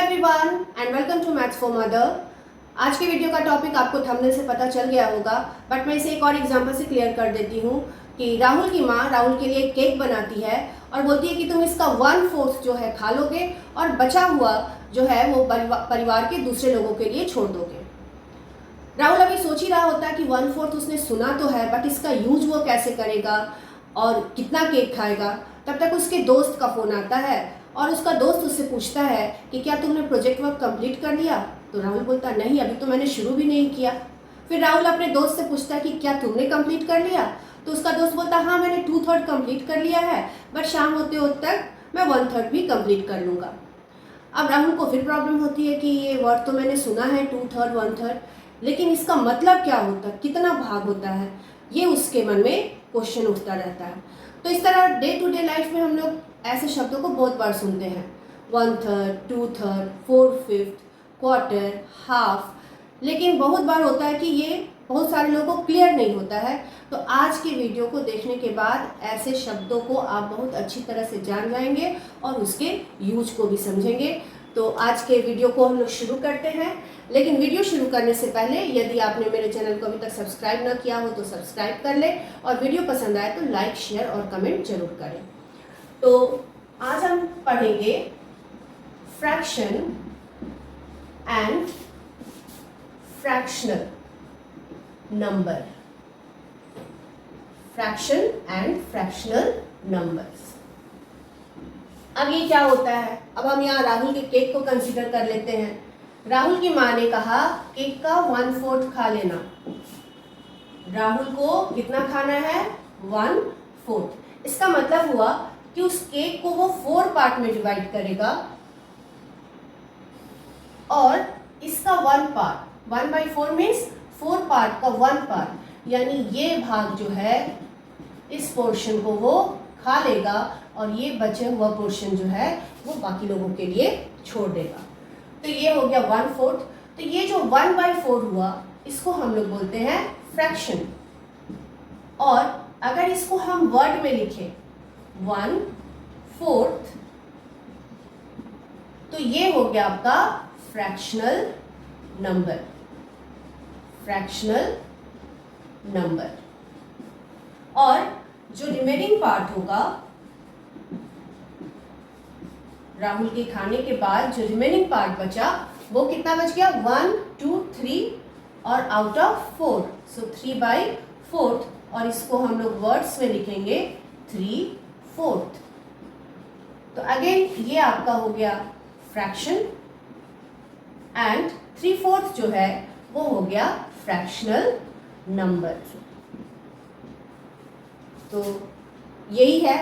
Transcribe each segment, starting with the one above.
Everyone and welcome to maths for mother. आज के video का टॉपिक आपको थंबनेल से पता चल गया होगा, बट मैं इसे एक और एग्जांपल से क्लियर कर देती हूँ कि राहुल की माँ राहुल के लिए केक बनाती है और बोलती है कि तुम इसका 1/4 जो है खा लोगे और बचा हुआ जो है वो परिवार के दूसरे लोगों के लिए छोड़ दोगे। राहुल अभी सोच ही रहा होता है कि 1/4 उसने सुना तो है, बट इसका यूज वो कैसे करेगा और कितना केक खाएगा। तब तक उसके दोस्त का फ़ोन आता है और उसका दोस्त उससे पूछता है कि क्या तुमने प्रोजेक्ट वर्क कंप्लीट कर लिया। तो राहुल बोलता नहीं, अभी तो मैंने शुरू भी नहीं किया। फिर राहुल अपने दोस्त से पूछता है कि क्या तुमने कंप्लीट कर लिया। तो उसका दोस्त बोलता हाँ, मैंने 2/3 कंप्लीट कर लिया है, बट शाम होते होते तक मैं 1/3 भी कंप्लीट कर लूँगा। अब राहुल को फिर प्रॉब्लम होती है कि ये वर्ड तो मैंने सुना है 2/3 1/3, लेकिन इसका मतलब क्या होता है, कितना भाग होता है, ये उसके मन में क्वेश्चन उठता रहता है। तो इस तरह डे टू डे लाइफ में हम लोग ऐसे शब्दों को बहुत बार सुनते हैं, 1/3, 2/3, 4/5, क्वार्टर, हाफ, लेकिन बहुत बार होता है कि ये बहुत सारे लोगों को क्लियर नहीं होता है। तो आज की वीडियो को देखने के बाद ऐसे शब्दों को आप बहुत अच्छी तरह से जान जाएंगे और उसके यूज को भी समझेंगे। तो आज के वीडियो को हम लोग शुरू करते हैं, लेकिन वीडियो शुरू करने से पहले यदि आपने मेरे चैनल को अभी तक सब्सक्राइब ना किया हो तो सब्सक्राइब कर ले और वीडियो पसंद आए तो लाइक, शेयर और कमेंट जरूर करें। तो आज हम पढ़ेंगे fraction and fractional number. Fraction and fractional numbers. अब ये क्या होता है, अब हम यहाँ राहुल के केक को कंसीडर कर लेते हैं। राहुल की माँ ने कहा केक का 1/4 खा लेना। राहुल को कितना खाना है, 1/4। इसका मतलब हुआ कि उस केक को वो 4 पार्ट में डिवाइड करेगा और इसका 1 पार्ट, 1/4 मीन्स 4 पार्ट का 1 पार्ट, यानी ये भाग जो है इस पोर्शन को वो खा लेगा और ये बचे हुआ पोर्शन जो है वो बाकी लोगों के लिए छोड़ देगा। तो ये हो गया 1/4। तो ये जो 1/4 हुआ इसको हम लोग बोलते हैं फ्रैक्शन। और अगर इसको हम वर्ड में लिखें 1/4, तो ये हो गया आपका फ्रैक्शनल नंबर। Fractional number. और जो रिमेनिंग पार्ट होगा राहुल के खाने के बाद, जो रिमेनिंग पार्ट बचा वो कितना बच गया, 1 2 3 और आउट ऑफ 4, सो 3/4। और इसको हम लोग वर्ड्स में लिखेंगे 3/4। तो अगेन ये आपका हो गया फ्रैक्शन एंड 3/4 जो है वो हो गया फ्रैक्शनल नंबर। तो यही है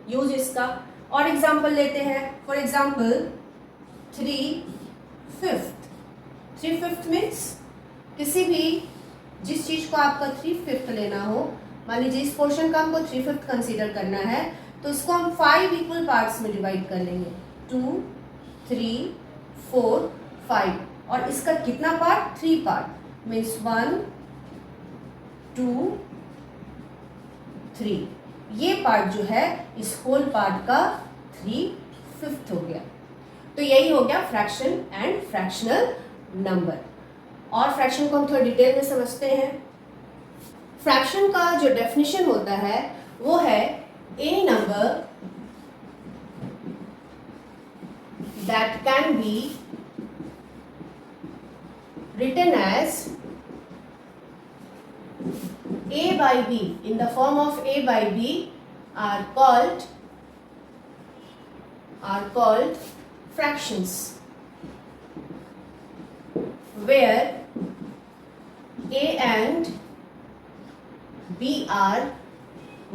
यूज इसका। और एग्जाम्पल लेते हैं। For example 3/5। 3/5 मीन्स किसी भी जिस चीज को आपका 3/5 लेना हो, मान लीजिए इस पोर्शन का हमको 3/5 कंसीडर करना है, तो इसको हम 5 इक्वल पार्ट्स में डिवाइड कर लेंगे, 2 3 4 5। और इसका कितना पार्ट, 3 पार्ट, मीन्स 1 2 3। ये पार्ट जो है इस होल पार्ट का 3/5 हो गया। तो यही हो गया फ्रैक्शन एंड फ्रैक्शनल नंबर। और फ्रैक्शन को हम थोड़ा डिटेल में समझते हैं। फ्रैक्शन का जो डेफिनेशन होता है वो है a number that can be written as a by b, in the form of a by b are called fractions, where a and b are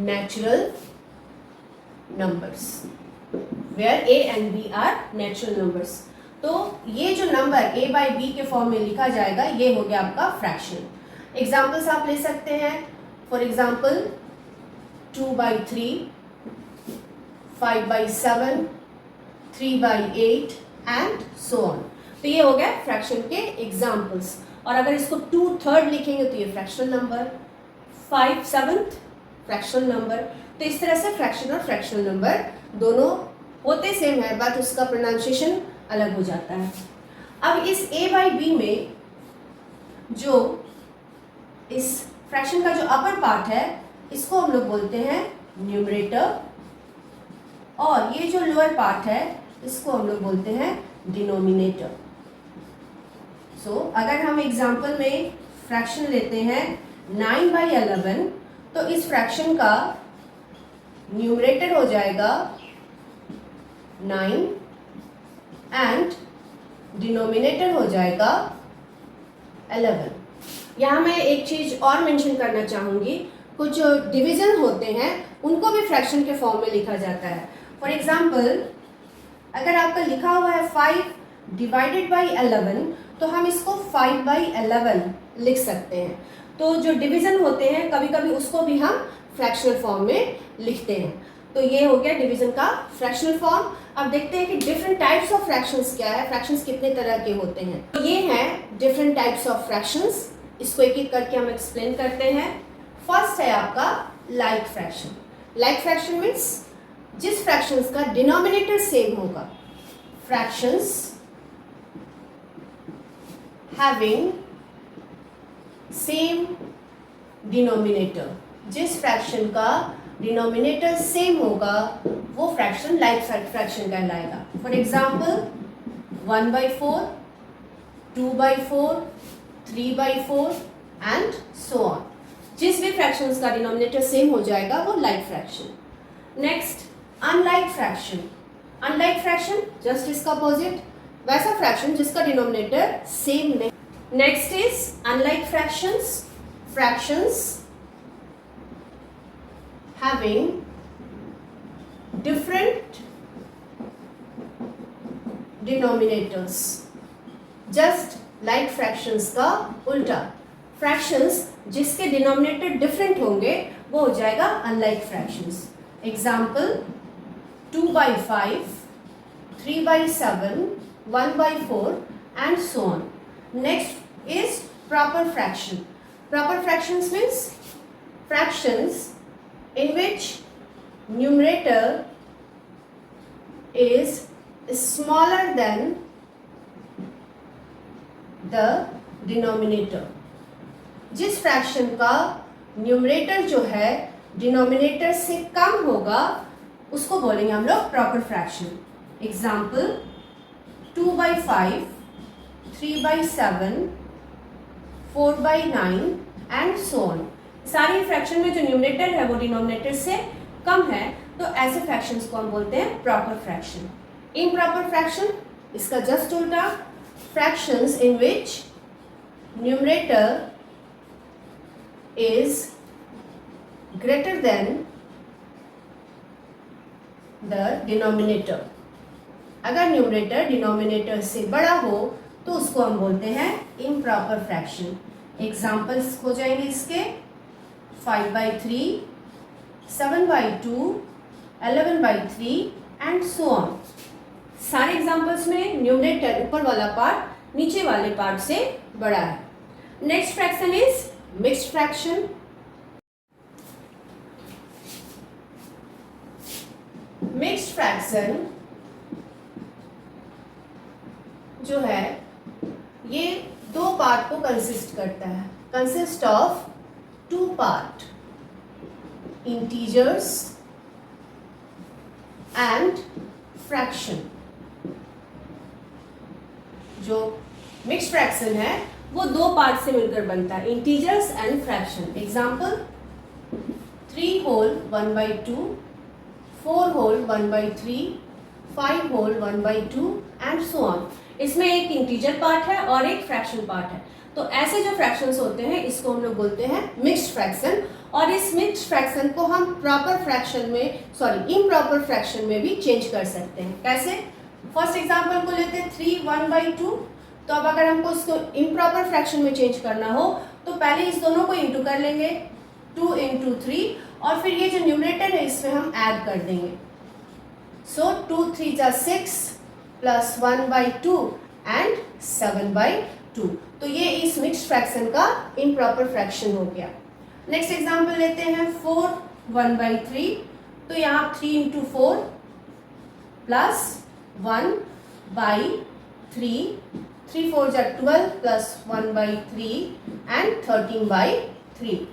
natural numbers. Where a and b are natural numbers. तो ये जो number a by b के form में लिखा जाएगा ये हो गया आपका फ्रैक्शन। एग्जाम्पल्स आप ले सकते हैं। For example 2/3, 5/7, 3/8 and so on. तो ये हो गया फ्रैक्शन के एग्जाम्पल्स। और अगर इसको 2/3 लिखेंगे तो ये फ्रैक्शनल नंबर, 5/7 फ्रैक्शनल नंबर। तो इस तरह से फ्रैक्शन और फ्रैक्शनल नंबर दोनों होते सेम है, बट उसका प्रोनाउंसिएशन अलग हो जाता है। अब इस a बाई बी में जो इस फ्रैक्शन का जो अपर पार्ट है इसको हम लोग बोलते हैं न्यूमरेटर, और ये जो लोअर पार्ट है इसको हम लोग बोलते हैं डिनोमिनेटर। सो अगर हम एग्जांपल में फ्रैक्शन लेते हैं 9/11, तो इस फ्रैक्शन का न्यूमरेटर हो जाएगा 9 एंड डिनोमिनेटर हो जाएगा 11। यहाँ मैं एक चीज़ और मेंशन करना चाहूँगी, कुछ जो डिवीज़न होते हैं उनको भी फ्रैक्शन के फॉर्म में लिखा जाता है। फॉर एग्जाम्पल अगर आपका लिखा हुआ है 5 डिवाइडेड बाई 11, तो हम इसको 5/11 लिख सकते हैं। तो जो डिवीज़न होते हैं कभी कभी उसको भी हम फ्रैक्शनल फॉर्म में लिखते हैं। तो ये हो गया डिवीज़न का फ्रैक्शनल फॉर्म। अब देखते हैं कि डिफरेंट टाइप्स ऑफ फ्रैक्शंस क्या है, फ्रैक्शंस कितने तरह के होते हैं। तो ये हैं डिफरेंट टाइप्स ऑफ फ्रैक्शंस, इसको एक एक करके हम एक्सप्लेन करते हैं। फर्स्ट है आपका like fraction. Like fraction means जिस फ्रैक्शंस का डिनोमिनेटर सेम होगा। फ्रैक्शंस हैविंग सेम डिनोमिनेटर, जिस फ्रैक्शन का डिनोमिनेटर सेम होगा वो फ्रैक्शन लाइक फ्रैक्शन कहलाएगा। For example 1/4, 2/4, 3/4 and so on. जिस भी फ्रैक्शंस का डिनोमिनेटर सेम हो जाएगा वो like fraction. Next unlike fraction. Unlike fraction just इसका अपोजिट, वैसा फ्रैक्शन जिसका डिनोमिनेटर सेम नहीं। Next is unlike fractions, fractions having different denominators, just like fractions का उल्टा। fractions जिसके denominator different होंगे वो हो जाएगा unlike fractions। example 2/5, 3/7, 1/4 and so on। next is proper fraction। proper fractions means fractions in which numerator is smaller than the denominator। जिस fraction का numerator जो है डिनोमिनेटर से कम होगा उसको बोलेंगे हम लोग proper fraction. Example 2/5, 3/7, 4/9 and so on. सारे फ्रैक्शन में जो न्यूमरेटर है वो डिनोमिनेटर से कम है, तो ऐसे फ्रैक्शंस को हम बोलते हैं प्रॉपर फ्रैक्शन। इम्प्रॉपर फ्रैक्शन इसका जस्ट उल्टा, fractions in which numerator is greater than the denominator. अगर न्यूमरेटर डिनोमिनेटर से बड़ा हो तो उसको हम बोलते हैं इम्प्रॉपर फ्रैक्शन। एग्जाम्पल्स हो जाएंगे इसके 5/3, 7/2, 11/3 एंड सो ऑन। सारे एग्जाम्पल्स में न्यूमरेटर ऊपर वाला पार्ट नीचे वाले पार्ट से बड़ा है। Next fraction is mixed fraction. Mixed fraction जो है ये दो पार्ट को कंसिस्ट करता है। Consist of two part, integers and fraction। जो मिक्स्ड फ्रैक्शन है वो दो पार्ट से मिलकर बनता है, integers and fraction. Example 3 whole 1/2, 4 whole 1/3, 5 whole 1/2 and so on. इसमें एक इंटीजर पार्ट है और एक फ्रैक्शन पार्ट है। तो ऐसे जो फ्रैक्शंस होते हैं इसको हम लोग बोलते हैं मिक्स्ड फ्रैक्शन, और इस मिक्स्ड फ्रैक्शन को हम प्रॉपर फ्रैक्शन में इम्प्रॉपर फ्रैक्शन में भी चेंज कर सकते हैं। कैसे? फर्स्ट एग्जांपल को लेते हैं 3 1/2। तो अब अगर हमको इसको इम्प्रॉपर फ्रैक्शन में चेंज करना हो तो पहले इस दोनों को इंटू कर लेंगे, 2 × 3, और फिर ये जो न्यूमरेटर है इसमें हम ऐड कर देंगे। सो 2 3 6 प्लस 1/2 एंड 7/2। तो ये इस मिक्स्ड फ्रैक्शन का इम्प्रॉपर फ्रैक्शन हो गया। नेक्स्ट एग्जांपल लेते हैं 4 1/3। तो यहाँ 3 × 4 प्लस 1 बाई 3, 3 4 जा 12 plus 1 by 3 and 13 by 3।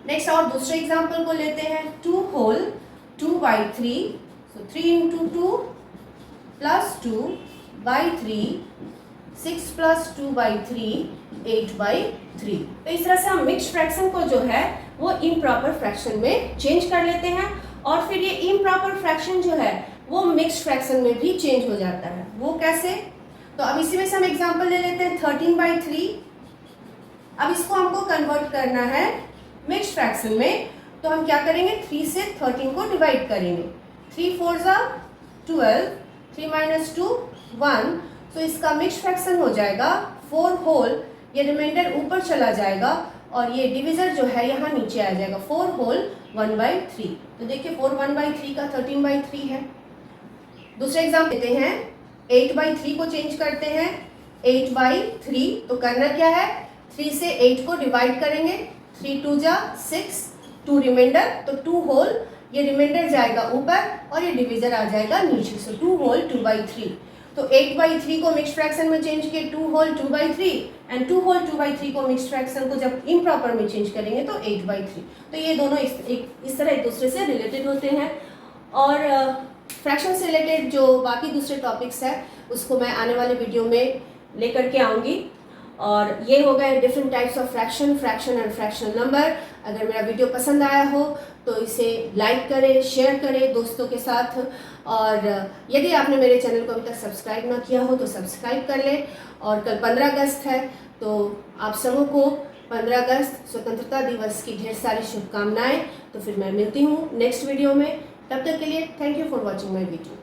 Next और दूसरे एग्जाम्पल को लेते हैं, 2 whole 2 by 3, so 3 into 2 plus 2 by 3, 6 plus 2 by 3, 8 by 3। तो इस तरह से हम मिक्स फ्रैक्शन को जो है वो इम्प्रॉपर फ्रैक्शन में चेंज कर लेते हैं और फिर ये इम्प्रॉपर फ्रैक्शन जो है वो मिक्स फ्रैक्शन में भी चेंज हो जाता है। वो कैसे? तो अब इसी में से हम एग्जांपल ले लेते हैं 13 बाई 3। अब इसको हमको कन्वर्ट करना है मिक्स फ्रैक्शन में, तो हम क्या करेंगे, 3 से 13 को डिवाइड करेंगे। 3 4 जा 12, 3 माइनस 2 1, तो इसका मिक्स फ्रैक्शन हो जाएगा 4 होल, ये रिमाइंडर ऊपर चला जाएगा और ये डिविजर जो है यहाँ नीचे आ जाएगा, 4 होल 1 बाई 3। तो देखिए 4 1 बाई 3 का 13 बाई 3 है। दूसरे एग्जाम्पल देते हैं, 8 बाई 3 को चेंज करते हैं 8 बाई 3। तो करना क्या है, 3 से 8 को डिवाइड करेंगे, 3 2 जा 6, 2 रिमाइंडर, तो 2 होल, ये रिमाइंडर जाएगा ऊपर और ये डिविजर आ जाएगा नीचे, सो 2 होल 2 बाई 3। तो 8 बाई 3 को मिक्स फ्रैक्शन में चेंज किए 2 whole 2 by 3 and 2 whole 2 by 3 को मिक्स फ्रैक्शन को जब इम्प्रॉपर में चेंज करेंगे तो 8 बाई 3। तो ये दोनों इस तरह एक दूसरे से रिलेटेड होते हैं। और फ्रैक्शन से रिलेटेड जो बाकी दूसरे टॉपिक्स हैं उसको मैं आने वाले वीडियो में लेकर के आऊँगी। और ये हो गए different types of fraction, fraction and fractional number. अगर मेरा वीडियो पसंद आया हो तो इसे लाइक करें, शेयर करें दोस्तों के साथ। और यदि आपने मेरे चैनल को अभी तक सब्सक्राइब ना किया हो तो सब्सक्राइब कर लें। और कल 15 अगस्त है, तो आप सबों को 15 अगस्त स्वतंत्रता दिवस की ढेर सारी शुभकामनाएं। तो फिर मैं मिलती हूँ नेक्स्ट वीडियो में, तब तक के लिए thank you for watching my video.